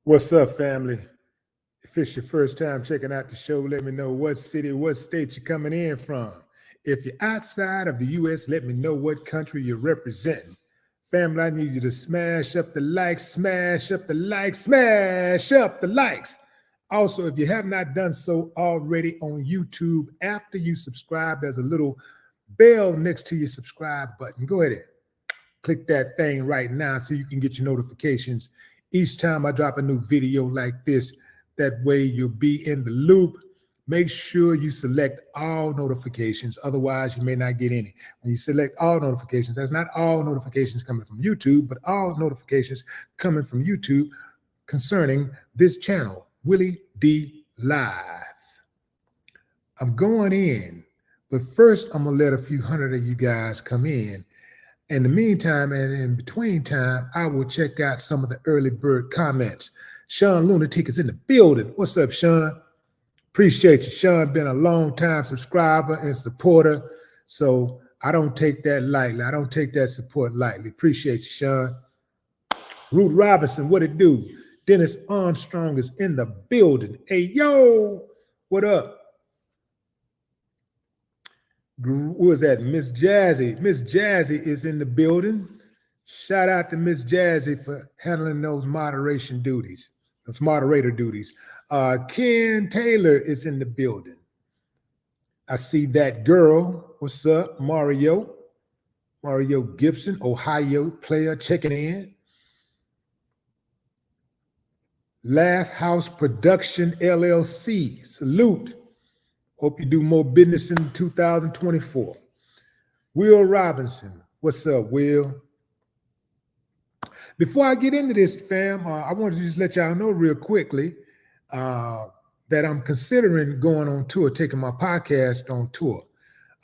What's up, family? If it's your first time checking out the show, let me know what city, what state you're coming in from. If you're outside of the U.S., let me know what country you're representing. Family, I need you to smash up the likes, smash up the likes, smash up the likes. Also, if you have not done so already on YouTube, after you subscribe, there's a little bell next to your subscribe button. Go ahead and click that thing right now so you can get your notifications each time I drop a new video like this. That way you'll be in the loop. Make sure you select all notifications. Otherwise, you may not get any. When you select all notifications, that's not all notifications coming from YouTube, but all notifications coming from YouTube concerning this channel, Willie D Live. I'm going in, but first I'm going to let a few hundred of you guys come in. In the meantime, and in between time, I will check out some of the early bird comments. Sean Lunatic is in the building. What's up, Sean? Appreciate you. Sean been a long time subscriber and supporter, so I don't take that lightly. I don't take that support lightly. Appreciate you, Sean. Ruth Robinson, what it do? Dennis Armstrong is in the building. Hey, yo, what up? Who was that? Miss Jazzy. Miss Jazzy is in the building. Shout out to Miss Jazzy for handling those moderation duties, those moderator duties. Ken Taylor is in the building. I see that girl. What's up, Mario? Mario Gibson, Ohio player, checking in. Laugh House Production LLC. Salute. Hope you do more business in 2024. Will Robinson. What's up, Will? Before I get into this, fam, I wanted to just let y'all know real quickly that I'm considering going on tour, taking my podcast on tour.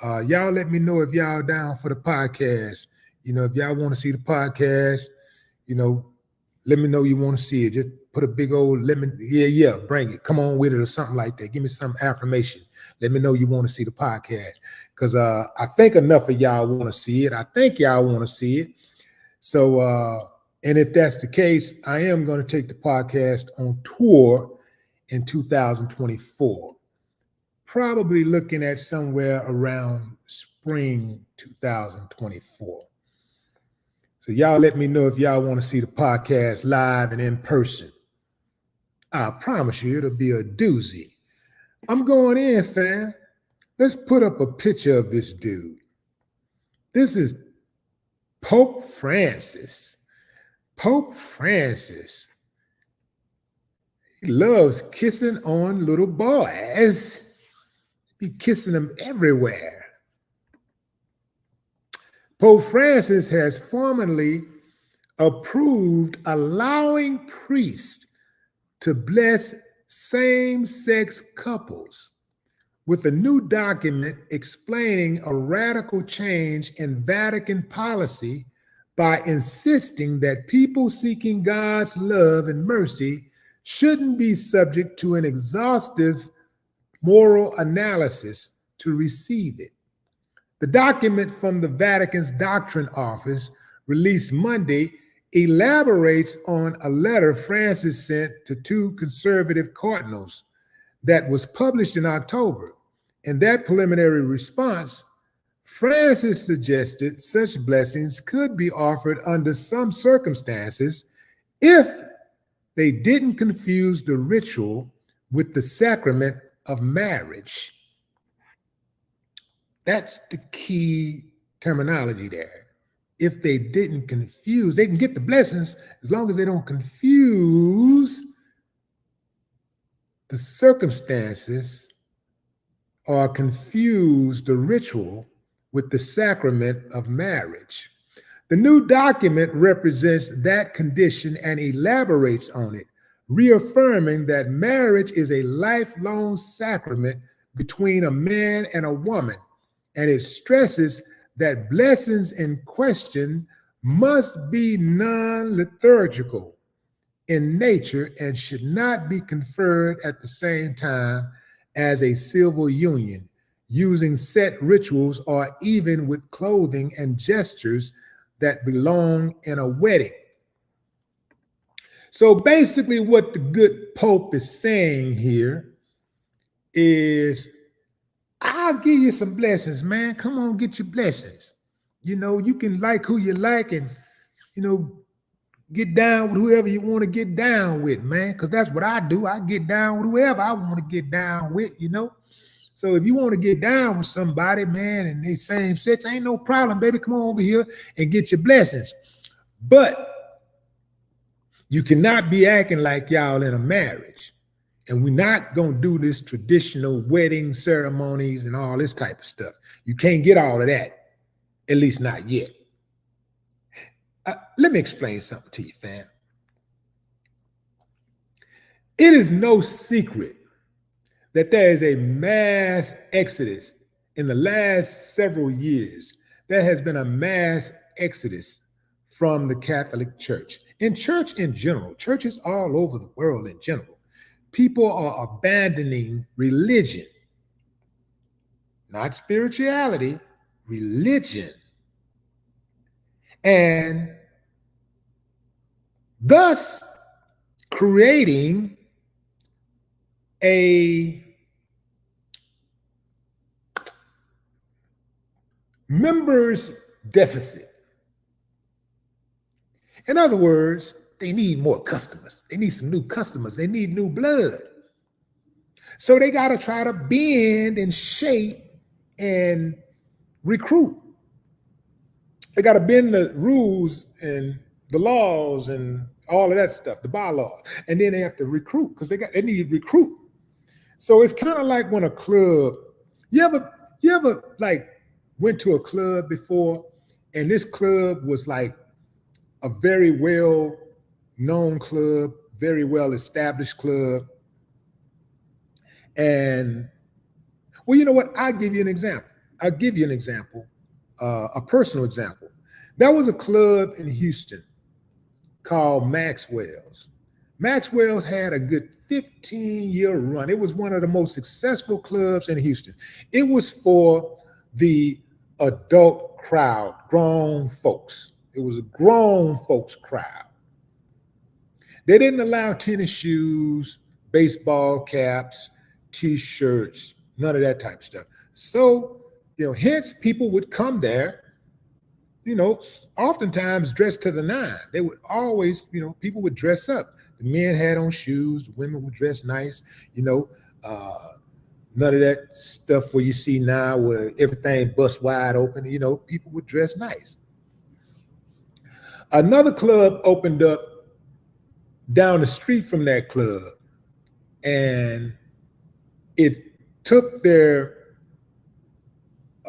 Y'all let me know if y'all down for the podcast. You know, if y'all want to see the podcast, you know, let me know you want to see it. Just put a big old bring it. Come on with it or something like that. Give me some affirmation. Let me know you want to see the podcast, because I think enough of y'all want to see it. I think y'all want to see it. So, and if that's the case, I am going to take the podcast on tour in 2024. Probably looking at somewhere around spring 2024. So y'all let me know if y'all want to see the podcast live and in person. I promise you it'll be a doozy. I'm going in, fam. Let's put up a picture of this dude. This is Pope Francis. Pope Francis. He loves kissing on little boys. Be kissing them everywhere. Pope Francis has formally approved allowing priests to bless same-sex couples with a new document explaining a radical change in Vatican policy by insisting that people seeking God's love and mercy shouldn't be subject to an exhaustive moral analysis to receive it. The document from the Vatican's Doctrine Office, released Monday, elaborates on a letter Francis sent to two conservative cardinals that was published in October. In that preliminary response, Francis suggested such blessings could be offered under some circumstances if they didn't confuse the ritual with the sacrament of marriage. That's the key terminology there. If they didn't confuse, they can get the blessings as long as they don't confuse the circumstances or confuse the ritual with the sacrament of marriage. The new document represents that condition and elaborates on it, reaffirming that marriage is a lifelong sacrament between a man and a woman, and it stresses that blessings in question must be non-liturgical in nature and should not be conferred at the same time as a civil union, using set rituals or even with clothing and gestures that belong in a wedding. So basically what the good Pope is saying here is, I'll give you some blessings, man. Come on, get your blessings. You can like who you like and, get down with whoever you want to get down with, man, because that's what I do. I get down with whoever I want to get down with. So if you want to get down with somebody, man, and they same sex, ain't no problem, baby. Come on over here and get your blessings. But you cannot be acting like y'all in a marriage. And we're not going to do this traditional wedding ceremonies and all this type of stuff. You can't get all of that, at least not yet. Let me explain something to you, fam. It is no secret that there is a mass exodus in the last several years. There has been a mass exodus from the Catholic Church. In church in general, churches all over the world in general, people are abandoning religion, not spirituality, religion. And thus creating a members deficit. In other words, they need more customers. They need some new customers. They need new blood. So they got to try to bend and shape and recruit. They got to bend the rules and the laws and all of that stuff, the bylaws. And then they have to recruit because they need recruit. So it's kind of like when a club, you ever like went to a club before, and this club was like a very well-known club, very well-established club. And, well, you know what? I'll give you an example. A personal example. There was a club in Houston called Maxwell's. Maxwell's had a good 15-year run. It was one of the most successful clubs in Houston. It was for the adult crowd, grown folks. It was a grown folks crowd. They didn't allow tennis shoes, baseball caps, T-shirts, none of that type of stuff. So, hence people would come there, oftentimes dressed to the nine. They would always, people would dress up. The men had on shoes, the women would dress nice, none of that stuff where you see now where everything busts wide open, people would dress nice. Another club opened up down the street from that club, and it took a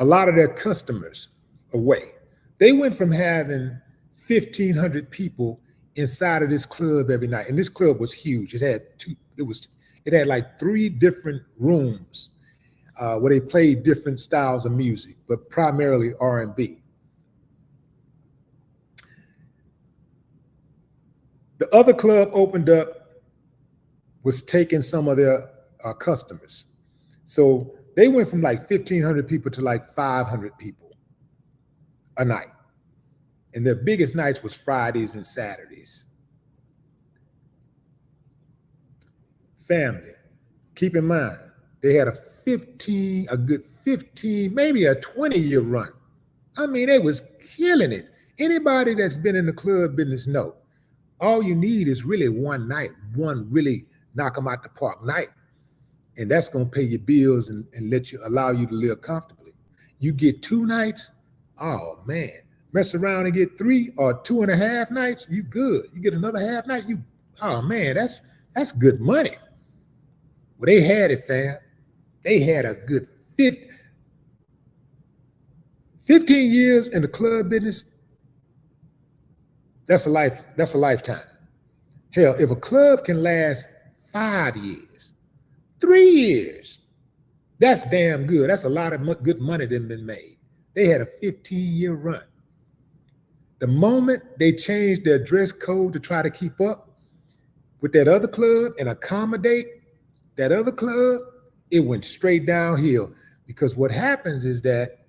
lot of their customers away. They went from having 1,500 people inside of this club every night, and this club was huge. It had like 3 different rooms where they played different styles of music, but primarily R&B. The other club opened up was taking some of their customers. So they went from like 1,500 people to like 500 people a night. And their biggest nights was Fridays and Saturdays. Family, keep in mind, they had a good 15, maybe a 20-year run. I mean, they was killing it. Anybody that's been in the club business know. All you need is really one night, one really knock them out the park night. And that's going to pay your bills and allow you to live comfortably. You get 2 nights, oh man, mess around and get 3 or 2.5 nights, you good. You get another half night, oh man, that's good money. Well, they had it, fam. They had a good 15 years in the club business. That's a lifetime. Hell, if a club can last 5 years, 3 years, that's damn good. That's a lot of good money that been made. They had a 15-year run. The moment they changed their dress code to try to keep up with that other club and accommodate that other club, it went straight downhill. Because what happens is that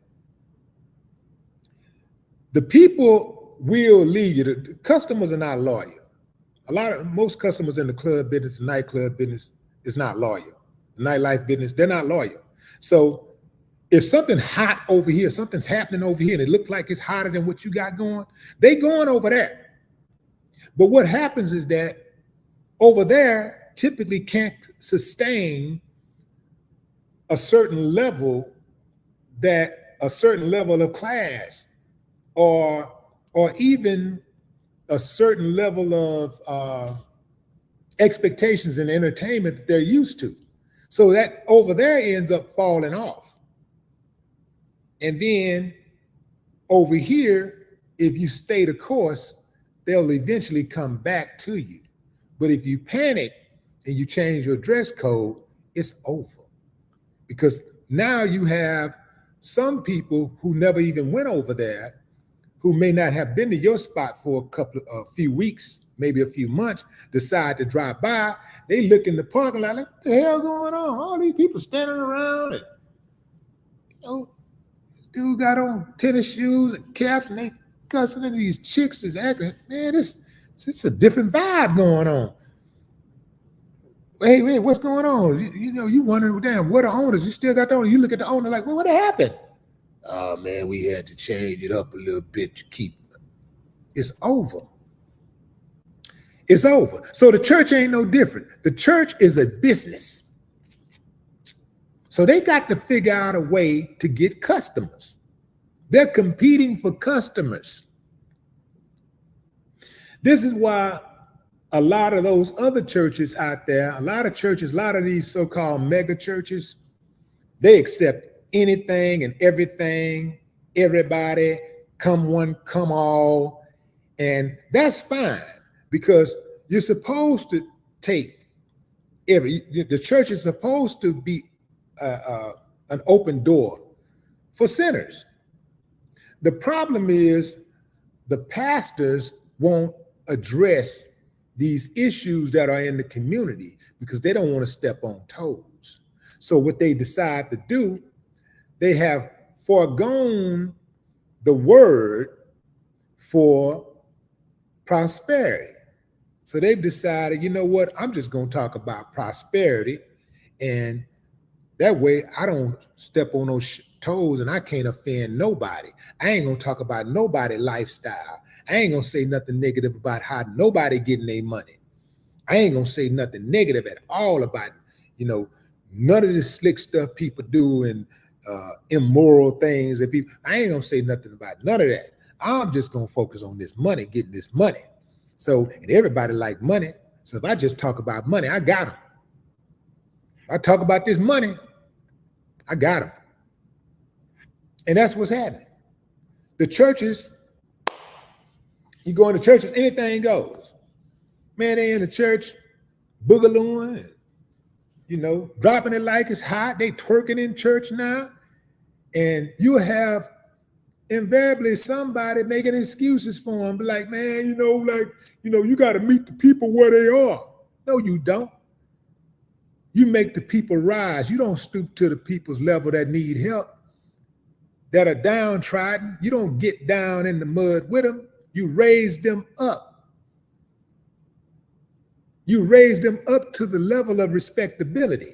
the people will leave you. The customers are not loyal. most customers in the club business, the nightclub business is not loyal. The nightlife business, they're not loyal. So if something's hot over here, something's happening over here, and it looks like it's hotter than what you got going, they going over there. But what happens is that over there typically can't sustain a certain level of class or even a certain level of expectations and entertainment that they're used to. So that over there ends up falling off. And then over here, if you stay the course, they'll eventually come back to you. But if you panic and you change your dress code, it's over. Because now you have some people who never even went over there, who may not have been to your spot for a few weeks, maybe a few months, decide to drive by. They look in the parking lot like, what the hell going on? All these people standing around, and dude got on tennis shoes and caps, and they cussing, and these chicks is acting, man, it's a different vibe going on. Hey, what's going on? You wondering, damn, what are owners? You still got the owner. You look at the owner like, well, what happened? Oh, man, we had to change it up a little bit to keep it. It's over. It's over. So the church ain't no different. The church is a business. So they got to figure out a way to get customers. They're competing for customers. This is why a lot of those other churches out there, a lot of these so-called mega churches, they accept anything and everything, everybody, come one, come all. And that's fine, because you're supposed to take the church is supposed to be an open door for sinners. The problem is the pastors won't address these issues that are in the community because they don't want to step on toes. So what they decide to do, they have foregone the word for prosperity. So they've decided, you know what, I'm just going to talk about prosperity, and that way I don't step on those toes and I can't offend nobody. I ain't going to talk about nobody lifestyle. I ain't going to say nothing negative about how nobody getting their money. I ain't going to say nothing negative at all about, none of this slick stuff people do and immoral things that people, I ain't going to say nothing about none of that. I'm just going to focus on this money, getting this money. So, and everybody like money. So if I just talk about money, I got them. If I talk about this money, I got them. And that's what's happening. The churches, you go into churches, anything goes. Man, they in the church, boogalooing, dropping it like it's hot. They twerking in church now. And you have invariably somebody making excuses for them. Be like, man, you got to meet the people where they are. No, you don't. You make the people rise. You don't stoop to the people's level that need help, that are downtrodden. You don't get down in the mud with them. You raise them up. You raise them up to the level of respectability.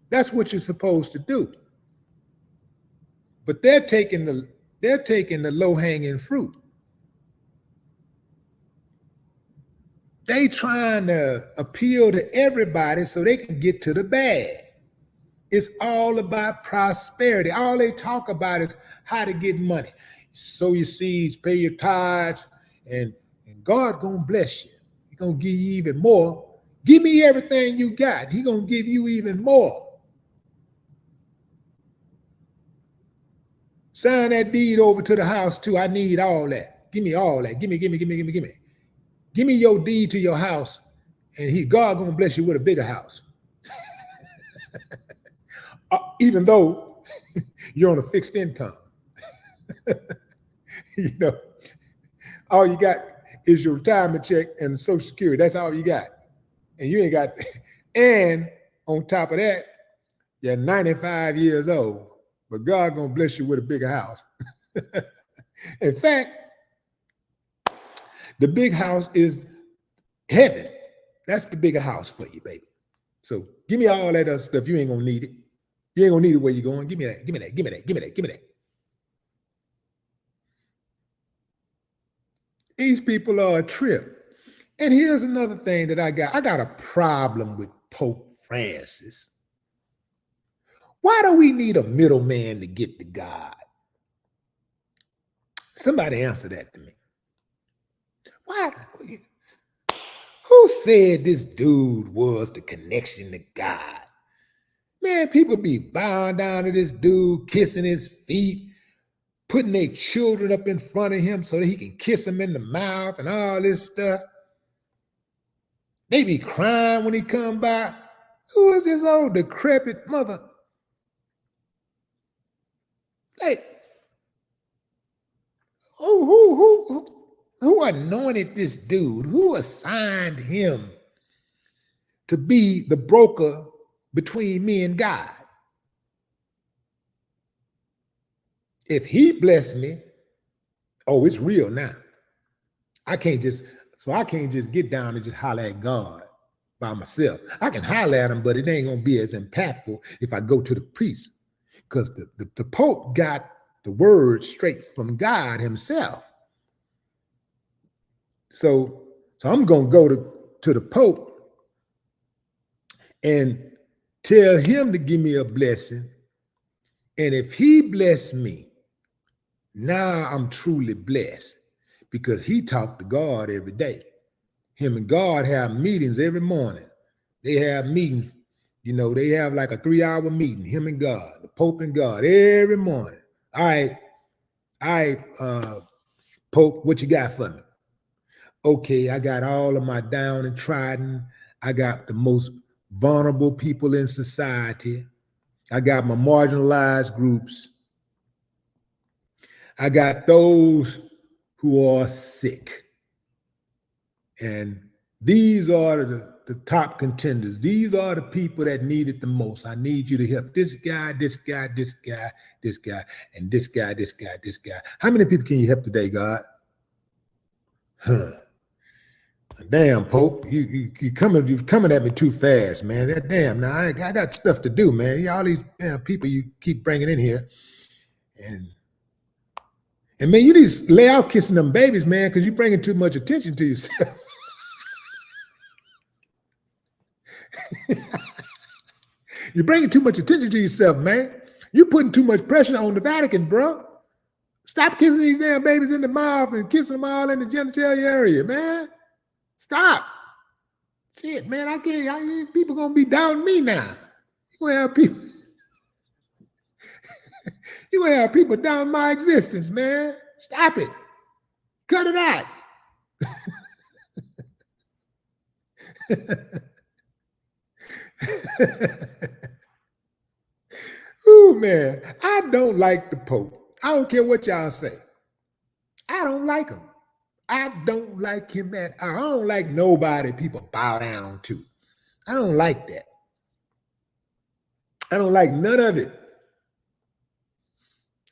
That's what you're supposed to do. But they're taking the low-hanging fruit. They trying to appeal to everybody so they can get to the bag. It's all about prosperity. All they talk about is how to get money. Sow your seeds, pay your tithes, and God gonna bless you. He's gonna give you even more. Give me everything you got. He's gonna give you even more. Sign that deed over to the house too. I need all that. Give me all that. Give me. Give me your deed to your house, and God gonna bless you with a bigger house. Even though you're on a fixed income. All you got is your retirement check and Social Security. That's all you got. And you ain't got, and on top of that, you're 95 years old, but God gonna bless you with a bigger house. In fact, the big house is Heaven. That's the bigger house for you, baby. So give me all that other stuff. You ain't gonna need it. You ain't gonna need it where you're going. Give me that. Give me that. Give me that. Give me that. Give me that. These people are a trip. And here's another thing that I got. I got a problem with Pope Francis. Why do we need a middleman to get to God? Somebody answer that to me. Why? Who said this dude was the connection to God? Man, people be bowing down to this dude, kissing his feet, putting their children up in front of him so that he can kiss them in the mouth and all this stuff. They be crying when he come by. Who is this old decrepit mother? Like, who anointed this dude? Who assigned him to be the broker between me and God? If he blessed me, oh, it's real now. I can't just get down and just holler at God by myself. I can holler at him, but it ain't gonna be as impactful if I go to the priest, because the Pope got the word straight from God himself. So I'm gonna go to the Pope and tell him to give me a blessing. And if he bless me, now I'm truly blessed, because he talked to God every day. Him and God have meetings every morning. They have meetings, they have like a 3-hour meeting, him and God, the Pope and God, every morning. All right, Pope, what you got for me? Okay, I got all of my down and trodden. I got the most vulnerable people in society. I got my marginalized groups. I got those who are sick. And these are the top contenders. These are the people that need it the most. I need you to help this guy, this guy, this guy, this guy, and this guy, this guy, this guy. How many people can you help today, God? Damn, Pope, you're coming at me too fast, man. Damn, now I got stuff to do, man. All these people you keep bringing in here, and man, you need to lay off kissing them babies, man, because you're bringing too much attention to yourself. You're bringing too much attention to yourself, man. You're putting too much pressure on the Vatican, bro. Stop kissing these damn babies in the mouth and kissing them all in the genitalia area, man. Stop. Shit, man, I can't. People gonna be doubting me now. You gonna have people. You gonna have people down my existence, man. Stop it. Cut it out. Ooh, man, I don't like the Pope. I don't care what y'all say. I don't like him. I don't like him at all. I don't like nobody people bow down to. I don't like that. I don't like none of it.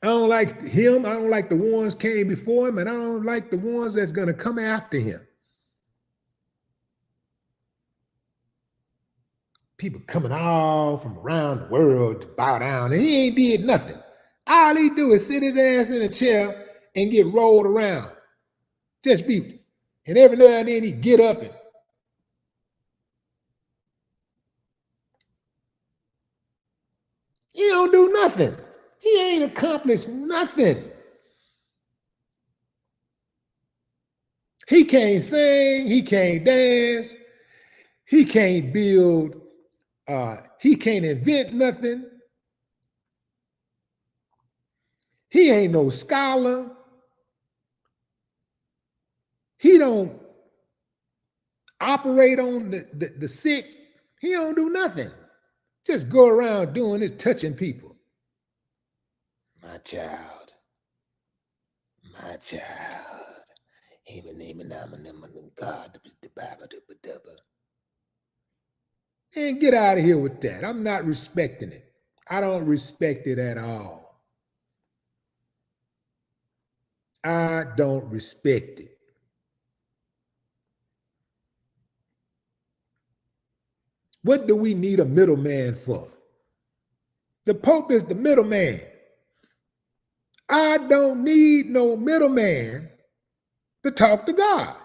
I don't like him. I don't like the ones came before him, and I don't like the ones that's going to come after him. People coming all from around the world to bow down, and he ain't did nothing. All he do is sit his ass in a chair and get rolled around. Just be, and every now and then he get up and he don't do nothing. He ain't accomplished nothing. He can't sing, he can't dance, he can't build, he can't invent nothing. He ain't no scholar. He don't operate on the sick. He don't do nothing. Just go around doing this, touching people. My child. Even naming God, the Bible. And get out of here with that. I'm not respecting it. I don't respect it at all. I don't respect it. What do we need a middleman for? The Pope is the middleman. I don't need no middleman to talk to God.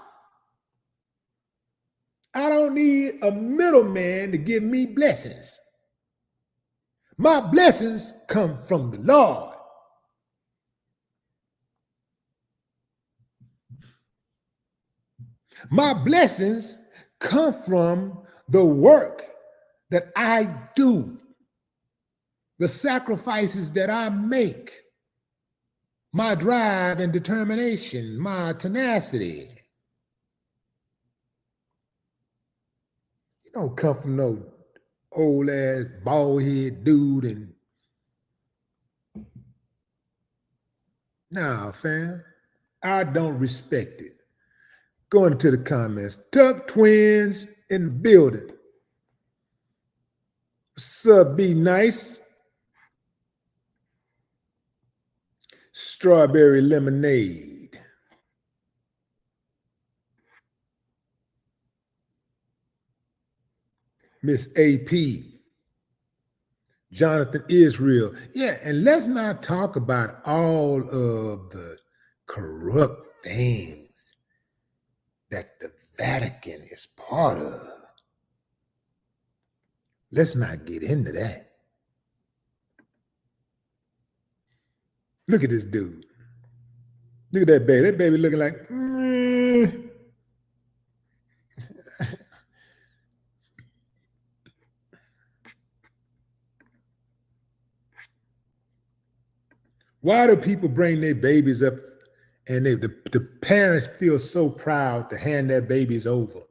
I don't need a middleman to give me blessings. My blessings come from the Lord. My blessings come from the work that I do, the sacrifices that I make, my drive and determination, my tenacity. You don't come from no old ass bald head dude and nah, fam. I don't respect it. Going to the comments. Tuck twins in the building. What's up, be nice? Strawberry lemonade. Miss AP. Jonathan Israel. Yeah, and let's not talk about all of the corrupt things that the Vatican is part of. Let's not get into that. Look at this dude. Look at that baby. That baby looking like, Why do people bring their babies up and the parents feel so proud to hand their babies over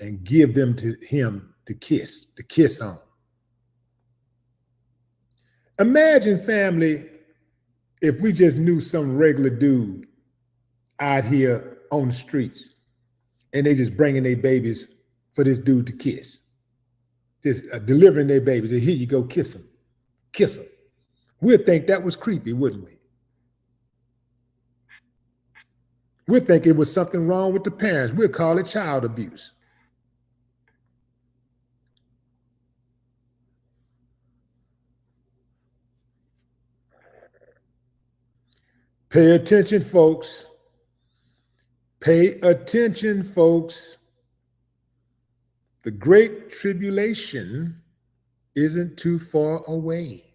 and give them to him to kiss on? Imagine, family, if we just knew some regular dude out here on the streets and they just bringing their babies for this dude to kiss. Just delivering their babies. And here you go, kiss them. Kiss them. We'd think that was creepy, wouldn't we? We'd think it was something wrong with the parents. We'd call it child abuse. Pay attention, folks. Pay attention, folks. The Great Tribulation isn't too far away.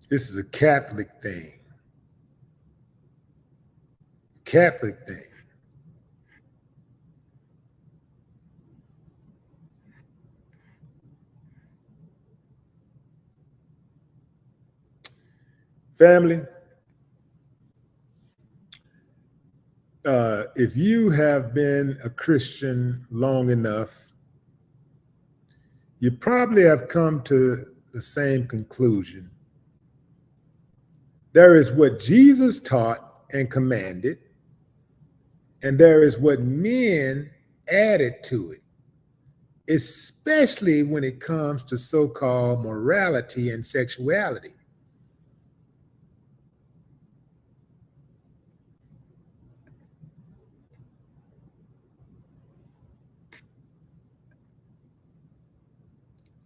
This is a Catholic thing. Catholic thing. Family, if you have been a Christian long enough, you probably have come to the same conclusion. There is what Jesus taught and commanded, and there is what men added to it, especially when it comes to so-called morality and sexuality.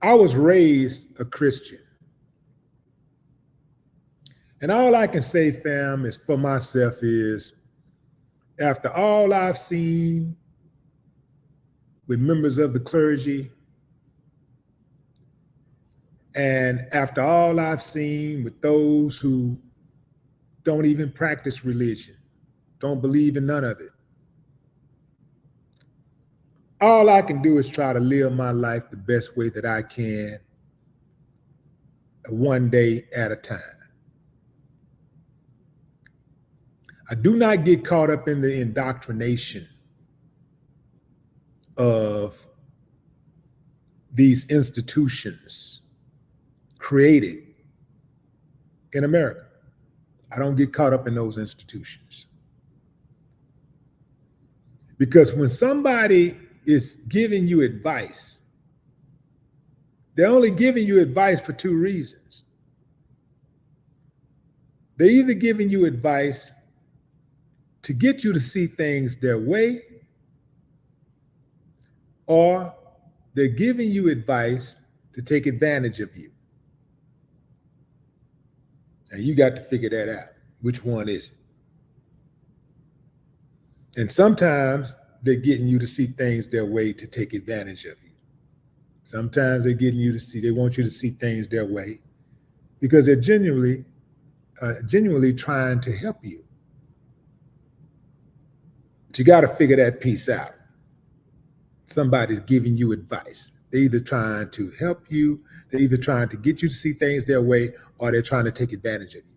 I was raised a Christian. And all I can say, fam, is for myself is, after all I've seen with members of the clergy, and after all I've seen with those who don't even practice religion, don't believe in none of it, all I can do is try to live my life the best way that I can, one day at a time. I do not get caught up in the indoctrination of these institutions created in America. I don't get caught up in those institutions. Because when somebody is giving you advice They're only giving you advice for two reasons. They're either giving you advice to get you to see things their way, or they're giving you advice to take advantage of you. And you got to figure that out. Which one is it? And sometimes they're getting you to see things their way to take advantage of you. Sometimes they're getting you to see, they want you to see things their way because they're genuinely trying to help you. But you got to figure that piece out. Somebody's giving you advice. They're either trying to help you, they're either trying to get you to see things their way, or they're trying to take advantage of you.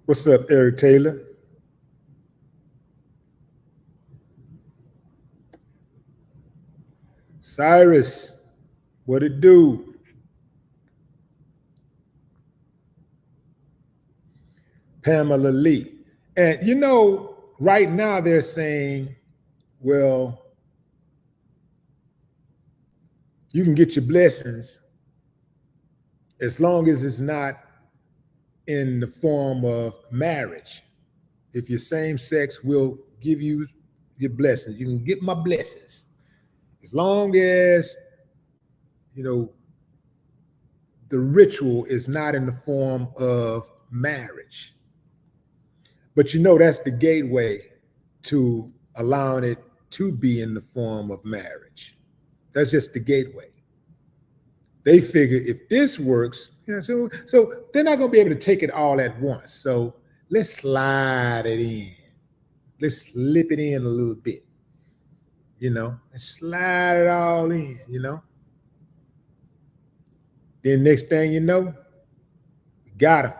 What's up, Eric Taylor? Cyrus, what it do? Pamela Lee. And you know, right now they're saying, well, you can get your blessings as long as it's not in the form of marriage. If you're same sex, we'll give you your blessings. You can get my blessings. As long as, you know, the ritual is not in the form of marriage. But you know, that's the gateway to allowing it to be in the form of marriage. That's just the gateway. They figure if this works, you know, so they're not going to be able to take it all at once. So let's slide it in. Let's slip it in a little bit. You know, let's slide it all in, you know. Then next thing you know, we got them.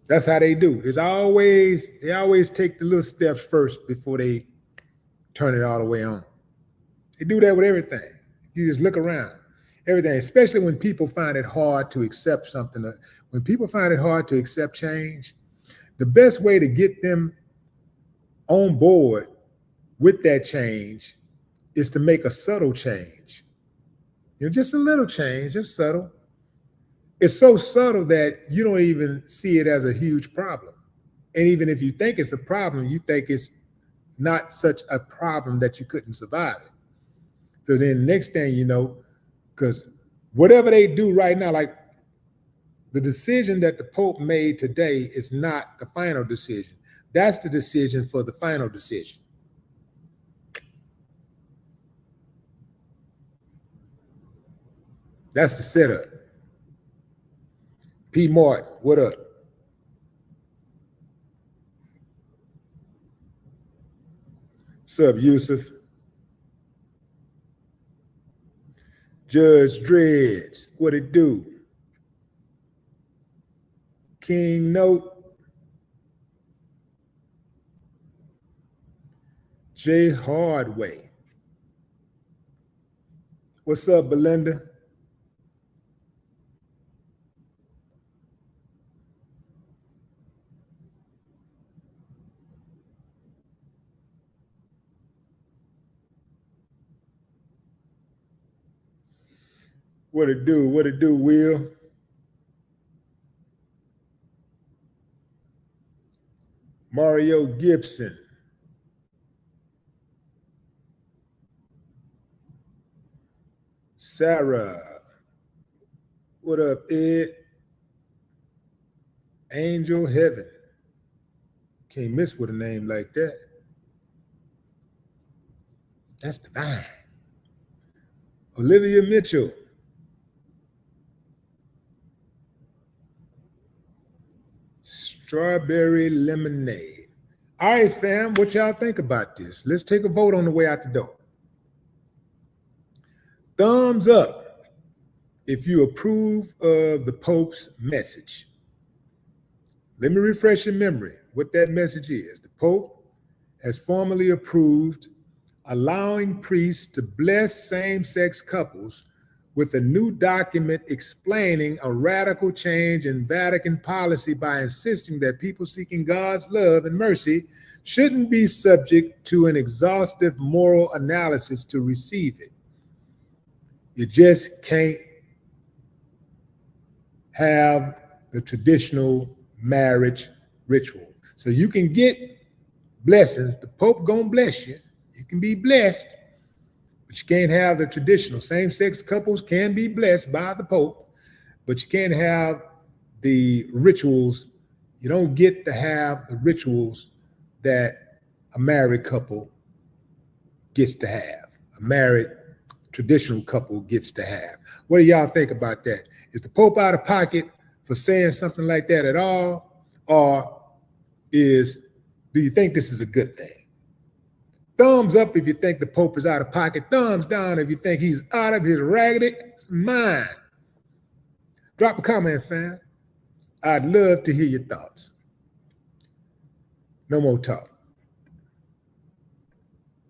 That's how they do. They always take the little steps first before they turn it all the way on. They do that with everything. You just look around, everything, especially when people find it hard to accept something. When people find it hard to accept change, the best way to get them on board with that change is to make a subtle change. You know, just a little change, just subtle. It's so subtle that you don't even see it as a huge problem. And even if you think it's a problem, you think it's not such a problem that you couldn't survive it. So then the next thing you know, because whatever they do right now, like the decision that the Pope made today is not the final decision. That's the decision for the final decision. That's the setup. P. Martin, what up? What's up, Yusuf? Judge Dreads, what it do? King Note. Jay Hardway. What's up, Belinda? What it do? What it do, Will? Mario Gibson. Sarah. What up, Ed? Angel Heaven. Can't miss with a name like that. That's divine. Olivia Mitchell. Strawberry lemonade. All right, fam, what y'all think about this? Let's take a vote on the way out the door. Thumbs up if you approve of the Pope's message. Let me refresh your memory what that message is. The Pope has formally approved allowing priests to bless same-sex couples with a new document explaining a radical change in Vatican policy by insisting that people seeking God's love and mercy shouldn't be subject to an exhaustive moral analysis to receive it. You just can't have the traditional marriage ritual. So you can get blessings. The Pope gonna bless you. You can be blessed, but you can't have the traditional. Same-sex couples can be blessed by the Pope, but you can't have the rituals. You don't get to have the rituals that a married couple gets to have. A married traditional couple gets to have. What do y'all think about that? Is the Pope out of pocket for saying something like that at all? Or do you think this is a good thing? Thumbs up if you think the Pope is out of pocket. Thumbs down if you think he's out of his raggedy mind. Drop a comment, fam. I'd love to hear your thoughts. No more talk.